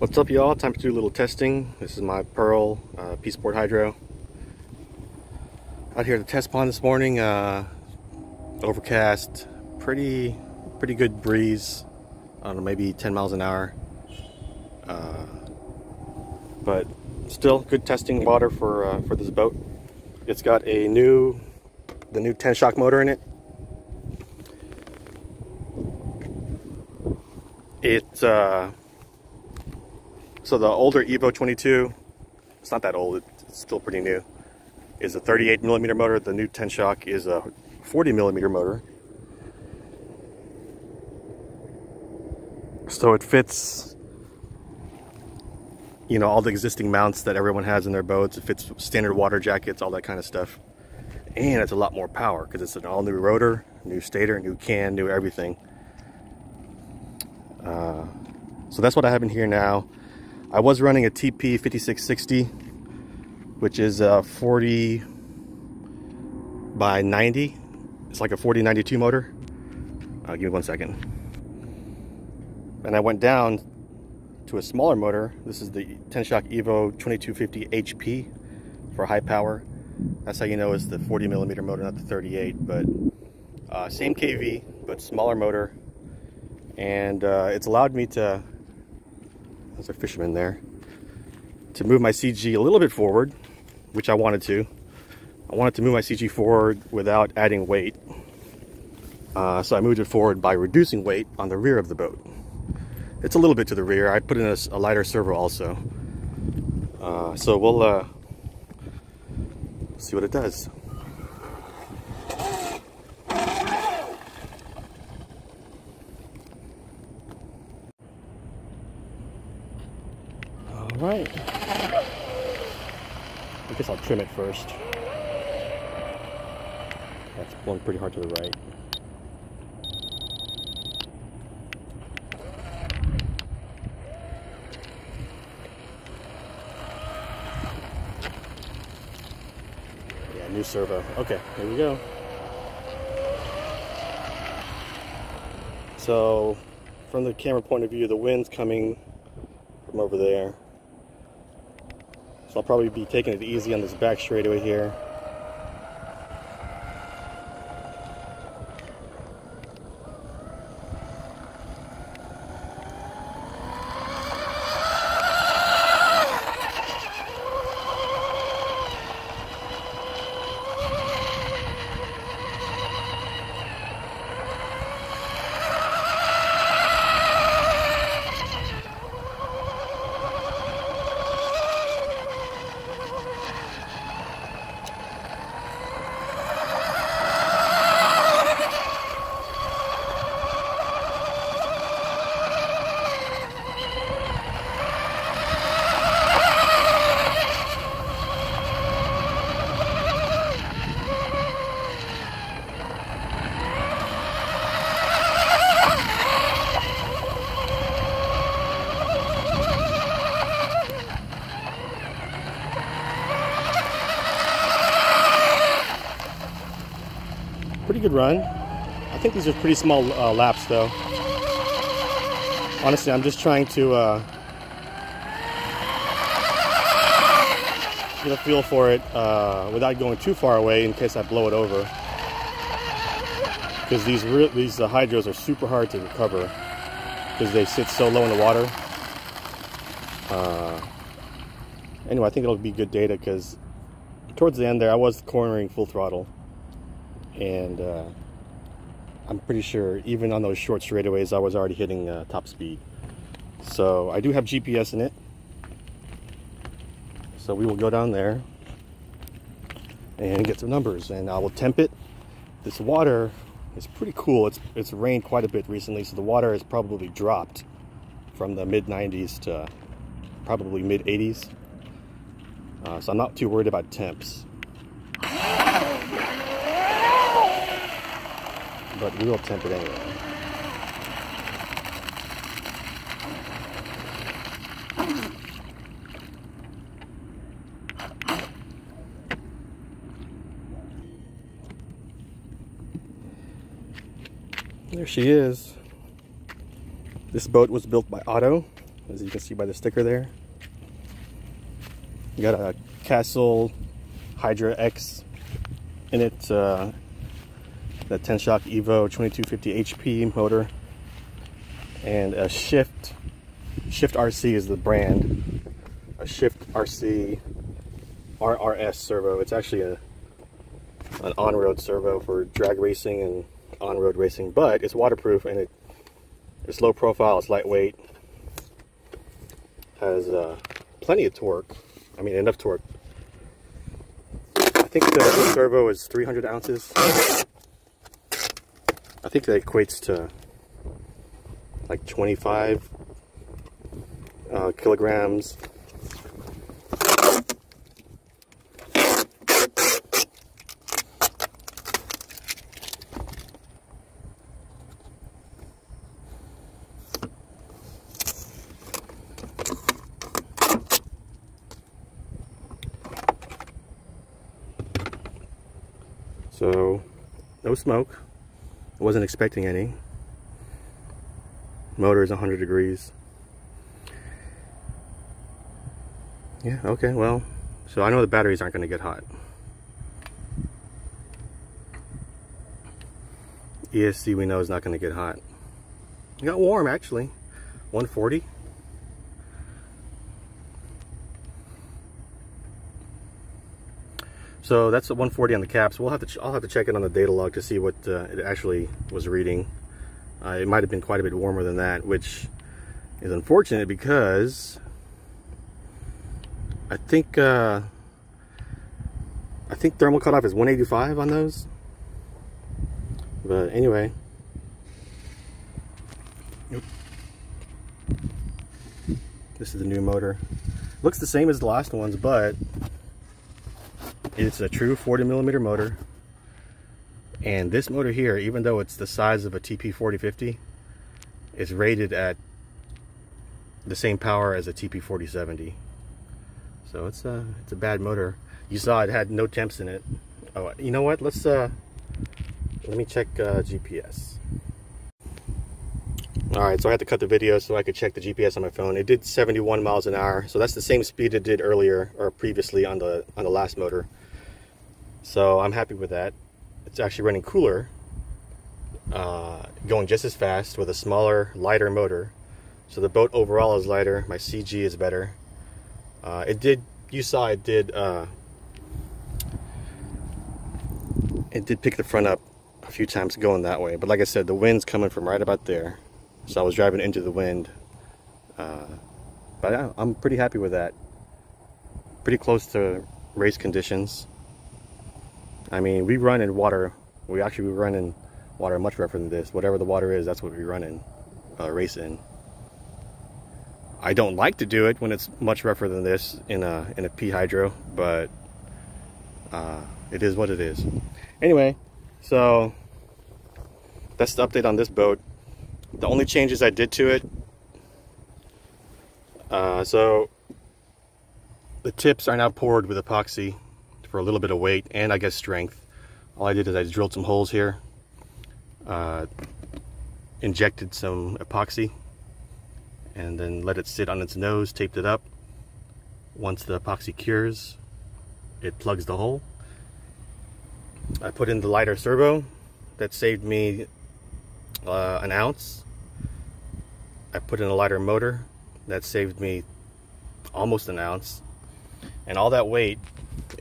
What's up, y'all? Time to do a little testing. This is my Pearl P Sport Hydro. Out here at the test pond this morning. Overcast, pretty good breeze. I don't know, maybe 10 miles an hour. But still good testing water for this boat. It's got the new Tenshock motor in it. So the older Evo22, it's not that old, it's still pretty new, is a 38mm motor. The new Tenshock is a 40mm motor. So it fits, you know, all the existing mounts that everyone has in their boats. It fits standard water jackets, all that kind of stuff. And it's a lot more power because it's an all new rotor, new stator, new can, new everything. So that's what I have in here now. I was running a TP5660, which is a 40 by 90. It's like a 4092 motor. Give me 1 second. And I went down to a smaller motor. This is the Tenshock Evo2250 HP for high power. That's how you know it's the 40mm motor, not the 38. But same KV, but smaller motor. And it's allowed me to, there's a fisherman there, to move my CG a little bit forward, which I wanted to. I wanted to move my CG forward without adding weight. So I moved it forward by reducing weight on the rear of the boat. It's a little bit to the rear. I put in a lighter servo also. So we'll see what it does. All right. I guess I'll trim it first. That's blowing pretty hard to the right. Yeah, new servo. Okay, here we go. So, from the camera point of view, the wind's coming from over there. So I'll probably be taking it easy on this back straightaway here. Pretty good run. I think these are pretty small laps though. Honestly, I'm just trying to get a feel for it without going too far away in case I blow it over. Because these hydros are super hard to recover because they sit so low in the water. Anyway, I think it'll be good data because towards the end there I was cornering full throttle. And I'm pretty sure even on those short straightaways I was already hitting top speed. So I do have GPS in it. So we will go down there and get some numbers, and I will temp it. This water is pretty cool. It's rained quite a bit recently, so the water has probably dropped from the mid 90s to probably mid 80s. So I'm not too worried about temps. But we will temp it anyway. There she is. This boat was built by Otto as you can see by the sticker there. You got a Castle Hydra X in it, the Tenshock Evo2250 HP motor, and a Shift RC is the brand. A Shift RC RRS servo. It's actually an on-road servo for drag racing and on-road racing, but it's waterproof and it's low profile, it's lightweight, has plenty of torque. I mean, enough torque. I think the servo is 300 ounces. I think that equates to like 25 kilograms. So, no smoke. I wasn't expecting any. Motor is 100 degrees. Yeah, okay, well, so I know the batteries aren't going to get hot. ESC we know is not going to get hot. It got warm actually. 140. So that's a 140 on the caps. I'll have to check it on the data log to see what it actually was reading. It might have been quite a bit warmer than that, which is unfortunate because I think thermal cutoff is 185 on those. But anyway, this is the new motor. Looks the same as the last ones, but it's a true 40mm motor. And this motor here, even though it's the size of a TP4050, is rated at the same power as a TP4070. So it's a bad motor. You saw it had no temps in it. Oh, you know what? Let me check GPS. Alright, so I had to cut the video so I could check the GPS on my phone. It did 71 miles an hour, so that's the same speed it did earlier or previously on the last motor. So I'm happy with that. It's actually running cooler, going just as fast with a smaller, lighter motor. So the boat overall is lighter. My CG is better. You saw it did pick the front up a few times going that way. But like I said, the wind's coming from right about there. So I was driving into the wind. But yeah, I'm pretty happy with that. Pretty close to race conditions. I mean, we run in water. We run in water much rougher than this. Whatever the water is, that's what we run in, race in. I don't like to do it when it's much rougher than this in a P hydro, but it is what it is. Anyway, so that's the update on this boat. The only changes I did to it, so the tips are now poured with epoxy for a little bit of weight and I guess strength. All I did is I drilled some holes here, injected some epoxy, and then let it sit on its nose, taped it up. Once the epoxy cures, it plugs the hole. I put in the lighter servo. That saved me an ounce. I put in a lighter motor. That saved me almost an ounce. And all that weight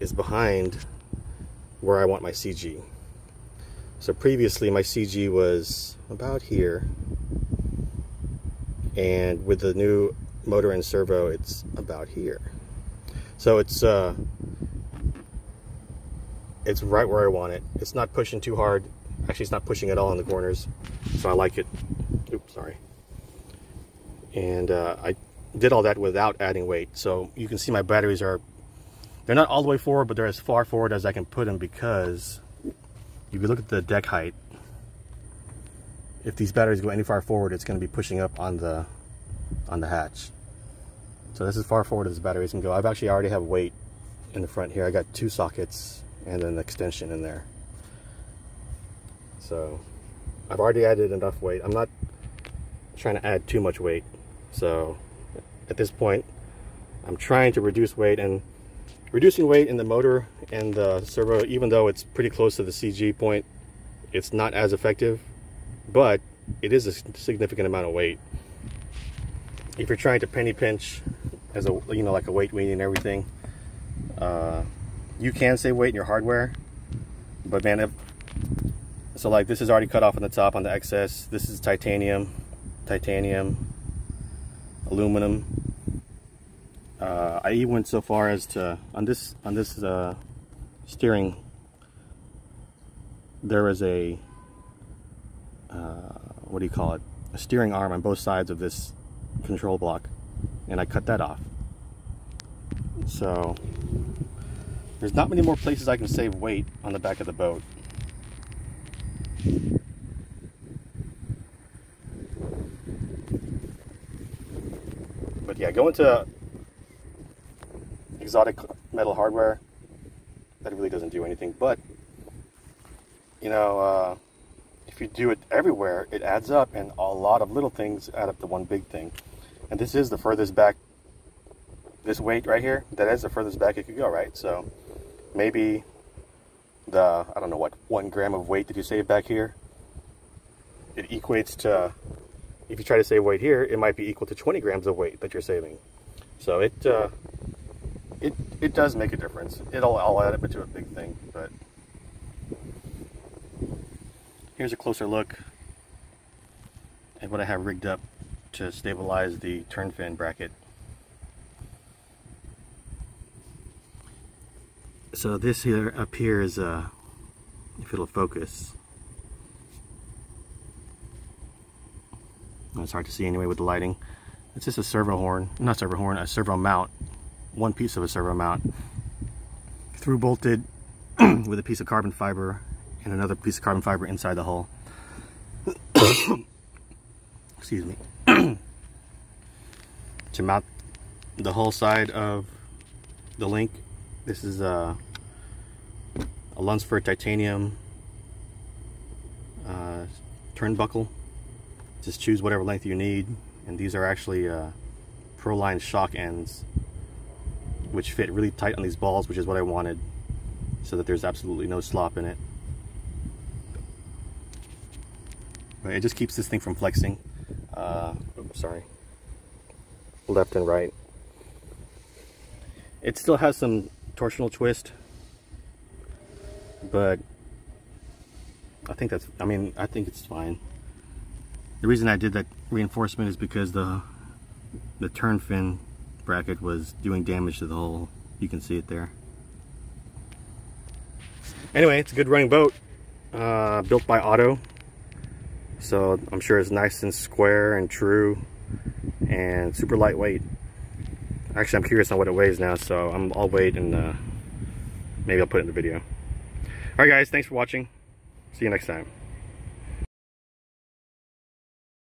is behind where I want my CG. So previously my CG was about here, and with the new motor and servo it's about here. So it's right where I want it. It's not pushing too hard. Actually, it's not pushing at all in the corners, so I like it. Oops, sorry. And I did all that without adding weight. So you can see my batteries they're not all the way forward, but they're as far forward as I can put them, because if you look at the deck height, if these batteries go any far forward, it's going to be pushing up on the hatch. So this is as far forward as the batteries can go. I've actually already have weight in the front here. I got 2 sockets and an extension in there. So I've already added enough weight. I'm not trying to add too much weight. So at this point. I'm trying to reduce weight, and reducing weight in the motor and the servo, even though it's pretty close to the CG point, it's not as effective, but it is a significant amount of weight. If you're trying to penny pinch as a, you know, like a weight weenie and everything, you can save weight in your hardware, but man, so like this is already cut off on the top on the excess. This is titanium, aluminum. I even went so far as to, on this steering, there is a what do you call it, a steering arm on both sides of this control block, and I cut that off. So there's not many more places I can save weight on the back of the boat. But yeah, going to exotic metal hardware, that really doesn't do anything. But you know, if you do it everywhere, it adds up, and a lot of little things add up to one big thing. And this is the furthest back, this weight right here, that is the furthest back it could go, right? So maybe the, I don't know what, 1 gram of weight that you save back here, it equates to, if you try to save weight here, it might be equal to 20 grams of weight that you're saving. So it does make a difference. It'll all add up into a big thing. But here's a closer look at what I have rigged up to stabilize the turn fin bracket. So this here up here is if it'll focus. It's hard to see anyway with the lighting. It's just a servo horn, not servo horn, a servo mount. One piece of a servo mount, through bolted with a piece of carbon fiber and another piece of carbon fiber inside the hull. Excuse me. To mount the hull side of the link, this is a Lunsford titanium turnbuckle. Just choose whatever length you need, and these are actually Proline shock ends, which fit really tight on these balls, which is what I wanted, so that there's absolutely no slop in it. But it just keeps this thing from flexing. Sorry, left and right. It still has some torsional twist, but I think that's, I think it's fine. The reason I did that reinforcement is because the turn fin bracket was doing damage to the hull. You can see it there. Anyway, it's a good running boat, built by Otto, so I'm sure it's nice and square and true and super lightweight. Actually, I'm curious on what it weighs now, so I'll wait and maybe I'll put it in the video. Alright guys, thanks for watching. See you next time.